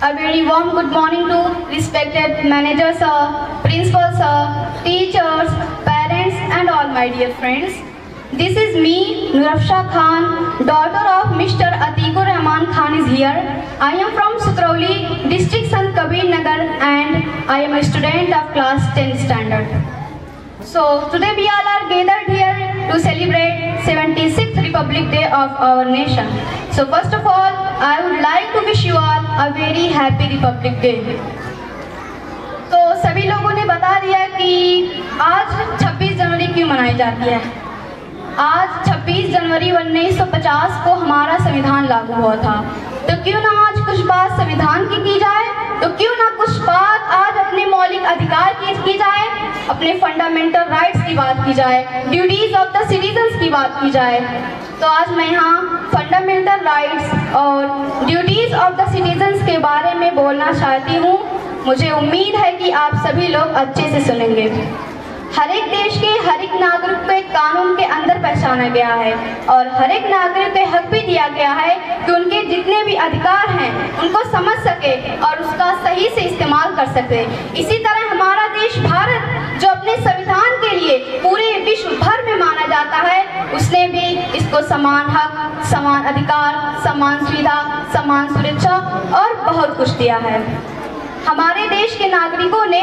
A very warm good morning to respected manager sir, principal sir, teachers, parents and all my dear friends. This is me, Nurafsha Khan, daughter of Mr. Atikur Rahman Khan is here. I am from Sutrauli, district Sant Kabir Nagar and I am a student of class 10 standard. So today we all are gathered here to celebrate 76th Republic Day of our nation. So first of all, I would like to wish you all a very happy Republic Day. तो सभी लोगों ने बता दिया कि आज 26 जनवरी क्यों मनाई जाती है। आज 26 जनवरी 1950 को हमारा संविधान लागू हुआ था, तो क्यों ना आज कुछ बात संविधान की जाए, तो क्यों ना कुछ बात आज अपने मौलिक अधिकार की जाए, अपने फंडामेंटल राइट्स की बात की जाए, ड्यूटीज ऑफ द सिटीजन्स की बात की जाए। तो आज मैं यहाँ फंडामेंटल राइट्स और ड्यूटीज ऑफ द सिटीजन्स के बारे में बोलना चाहती हूँ। मुझे उम्मीद है कि आप सभी लोग अच्छे से सुनेंगे। हर एक देश के हर एक नागरिक को एक कानून के अंदर पहचाना गया है और हर एक नागरिक को हक भी दिया गया है कि उनके जितने भी अधिकार हैं उनको समझ सके और उसका सही से इस्तेमाल कर सके। इसी तरह हमारा देश भारत जो अपने संविधान के लिए पूरे विश्व भर में माना जाता है, उसने भी इसको समान हक, समान अधिकार, समान सुविधा, समान सुरक्षा और बहुत कुछ दिया है। हमारे देश के नागरिकों ने,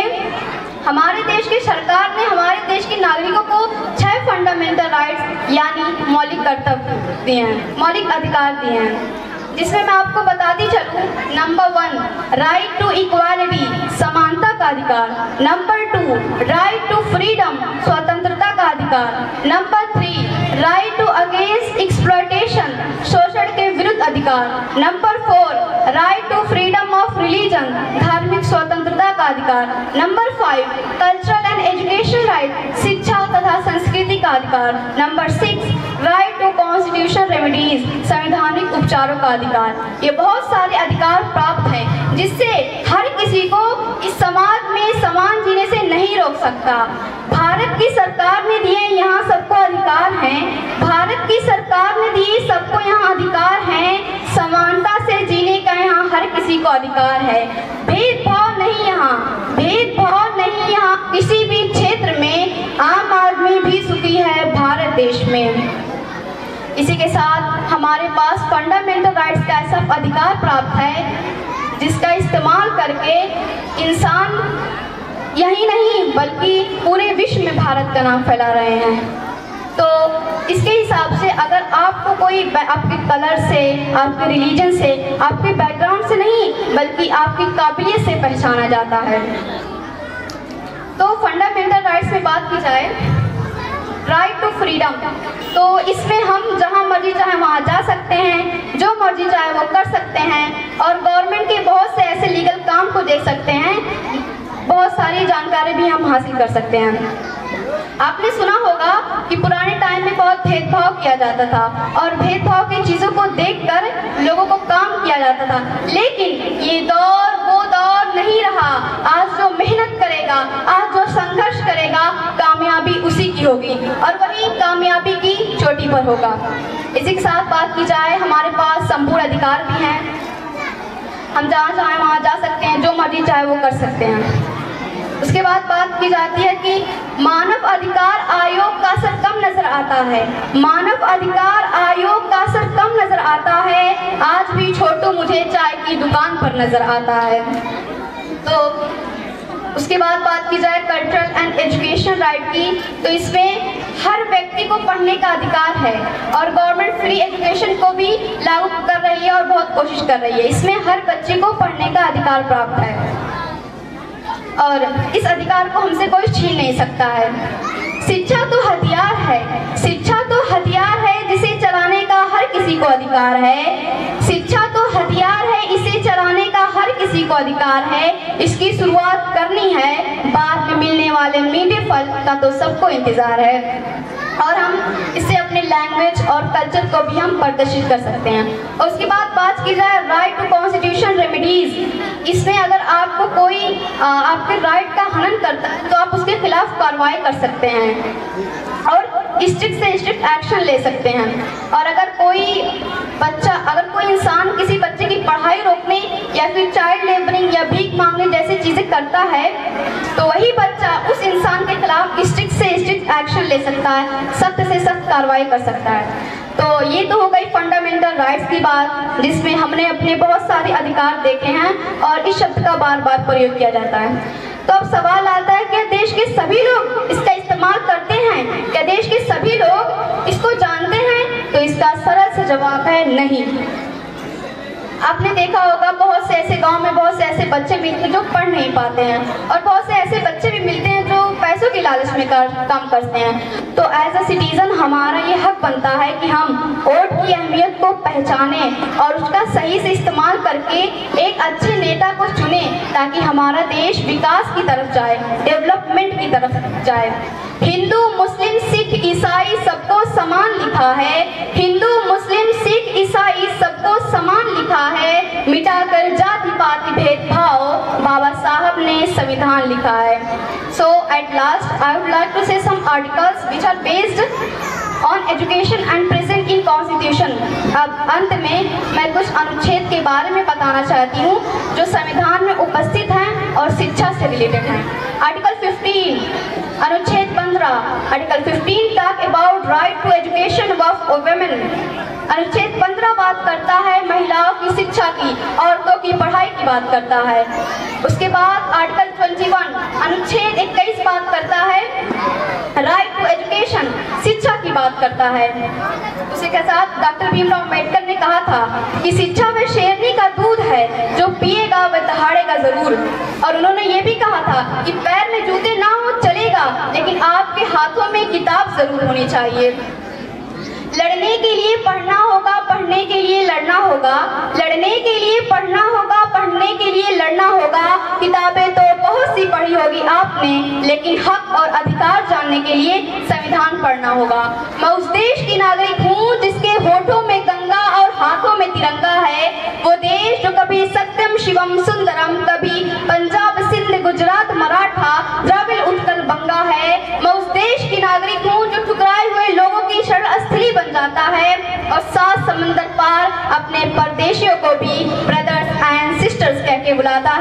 हमारे देश की सरकार ने हमारे देश के नागरिकों को 6 फंडामेंटल राइट्स यानी मौलिक कर्तव्य दिए हैं, मौलिक अधिकार दिए हैं, जिसमें मैं आपको बताती चलूँ। नंबर 1 राइट टू इक्वालिटी, समानता का अधिकार। नंबर 2 राइट टू फ्रीडम, स्वतंत्रता का अधिकार। Number 3 right to against exploitation, शोषण के विरुद्ध अधिकार। Number 4 right to freedom of religion, धार्मिक स्वतंत्रता का अधिकार। Number 5 cultural and education right, शिक्षा तथा संस्कृति का अधिकार। Number 6 right to constitution remedies, संवैधानिक उपचारों का अधिकार। ये बहुत सारे अधिकार प्राप्त हैं जिससे हर किसी को इस समाज में समान जीने से नहीं रोक सकता। भारत की सरकार ने दिए यहाँ सबको अधिकार हैं, भारत की सरकार ने दिए सबको यहाँ अधिकार हैं, समानता से जीने का यहाँ हर किसी को अधिकार है। भेदभाव नहीं यहाँ, भेदभाव नहीं यहाँ किसी भी क्षेत्र में, आम आदमी भी सुखी है भारत देश में। इसी के साथ हमारे पास फंडामेंटल राइट्स का ऐसा अधिकार प्राप्त है जिसका इस्तेमाल करके इंसान यही नहीं बल्कि पूरे विश्व में भारत का नाम फैला रहे हैं। तो इसके हिसाब से अगर आपको कोई आपके कलर से, आपके रिलीजन से, आपके बैकग्राउंड से नहीं बल्कि आपकी काबिलियत से पहचाना जाता है। तो फंडामेंटल राइट्स में बात की जाए, राइट टू फ्रीडम, तो इसमें हम जहाँ मर्जी चाहे वहाँ जा सकते हैं, जो मर्जी चाहे वो कर सकते हैं और गवर्नमेंट के बहुत से ऐसे लीगल काम को देख सकते हैं, बहुत सारी जानकारी भी हम हासिल कर सकते हैं। आपने सुना होगा कि पुराने टाइम में बहुत भेदभाव किया जाता था और भेदभाव की चीज़ों को देखकर लोगों को काम किया जाता था, लेकिन ये दौर वो दौर नहीं रहा। आज जो मेहनत करेगा, आज जो संघर्ष करेगा, कामयाबी उसी की होगी और वही कामयाबी की चोटी पर होगा। इसी के साथ बात की जाए, हमारे पास संपूर्ण अधिकार भी हैं, हम जहाँ चाहे वहाँ जा सकते हैं, जो मर्जी चाहे वो कर सकते हैं। उसके बाद बात की जाती है कि मानव अधिकार आयोग का असर कम नजर आता है, मानव अधिकार आयोग का असर कम नजर आता है, आज भी छोटू मुझे चाय की दुकान पर नजर आता है। तो उसके बाद बात की जाए कल्चरल एंड एजुकेशन राइट की, तो इसमें हर व्यक्ति को पढ़ने का अधिकार है और गवर्नमेंट फ्री एजुकेशन को भी लागू कर रही है और बहुत कोशिश कर रही है। इसमें हर बच्चे को पढ़ने का अधिकार प्राप्त है और इस अधिकार को हमसे कोई छीन नहीं सकता है। शिक्षा तो हथियार है, शिक्षा तो हथियार है जिसे चलाने का हर किसी को अधिकार है। शिक्षा तो हथियार है, इसे चलाने का हर किसी को अधिकार है। इसकी शुरुआत करनी है, बाद में मिलने वाले मीठे फल का तो सबको इंतजार है और हम इससे अपने लैंग्वेज और कल्चर को भी हम प्रदर्शित कर सकते हैं। और उसके बाद बात की जाए राइट टू कॉन्स्टिट्यूशन रेमेडीज, इसमें अगर आपको कोई आपके राइट का हनन करता है तो आप उसके खिलाफ कार्रवाई कर सकते हैं और स्ट्रिक्ट से स्ट्रिक्ट एक्शन ले सकते हैं। और अगर कोई इंसान किसी बच्चे की पढ़ाई रोकने या फिर चाइल्ड लेबरिंग या भीख मांगने जैसी चीजें करता है तो वही बच्चा उस इंसान के खिलाफ स्ट्रिक्ट से स्ट्रिक्ट एक्शन ले सकता है, सख्त से सख्त कार्रवाई कर सकता है। तो ये तो हो गई फंडामेंटल राइट्स की बात, जिसमें हमने अपने बहुत सारे अधिकार देखे हैं और इस शब्द का बार बार प्रयोग किया जाता है। तो अब सवाल आता है कि देश के सभी लोग इसका इस्तेमाल करते हैं, क्या देश के सभी लोग इसको जानते हैं? तो इसका सरल सा जवाब है नहीं। आपने देखा होगा बहुत से ऐसे गांव में बहुत से ऐसे बच्चे मिलते हैं जो पढ़ नहीं पाते हैं, और बहुत से ऐसे बच्चे भी मिलते हैं जो पैसों की लालच में काम करते हैं। तो एज अ सिटीजन हमारा ये हक बनता है कि हम वोट की अहमियत को पहचाने और उसका सही से इस्तेमाल करके एक अच्छे नेता को चुने, ताकि हमारा देश विकास की तरफ जाए, डेवलपमेंट की तरफ जाए। हिंदू मुस्लिम सिख ईसाई सबको समान लिखा है, हिंदू मुस्लिम सिख ईसाई सबको समान लिखा है, मिटाकर जाति पाति भेदभाव बाबा साहब ने संविधान लिखा है। So at last I would like to say some articles which are based on education and present in constitution। अब अंत में मैं कुछ अनुच्छेद के बारे में बताना चाहती हूँ जो संविधान में उपस्थित हैं और शिक्षा से रिलेटेड हैं। आर्टिकल 15 अनुच्छेद 15 article 15 talk about right to education of women. अनुच्छेद 15 बात करता है महिलाओं की शिक्षा की, औरतों की पढ़ाई की बात करता है। उसके बाद आर्टिकल 21 अनुच्छेद 21 बात करता है राइट टू एजुकेशन, शिक्षा की बात करता है। उसी के साथ डॉक्टर भीमराव अम्बेडकर ने कहा था कि शिक्षा वह शेरनी का दूध है जो पिएगा वह दहाड़ेगा जरूर। और उन्होंने ये भी कहा था कि पैर में जूते ना हो चलेगा, लेकिन आपके हाथों में किताब जरूर होनी चाहिए। लड़ने के लिए पढ़ना होगा, पढ़ने के लिए लड़ना होगा, लड़ने के लिए पढ़ना होगा, पढ़ने के लिए लड़ना होगा। किताबें तो बहुत सी पढ़ी होगी आपने, लेकिन हक और अधिकार जानने के लिए संविधान पढ़ना होगा। मैं उस देश की नागरिक हूँ जिसके होठों में गंगा और हाथों में तिरंगा है, वो देश जो कभी सत्यम शिवम सुंदरम, कभी पंजाब सिंध गुजरात मराठा द्रविड़ उत्कल बंगा है। मैं उस देश की नागरिक हूँ जो ठुकराए हुए लोगों की शरण स्थली बन जाता है और 7 समंदर पार अपने परदेशियों को भी ब्रदर्स एंड सिस्टर्स कह के बुलाता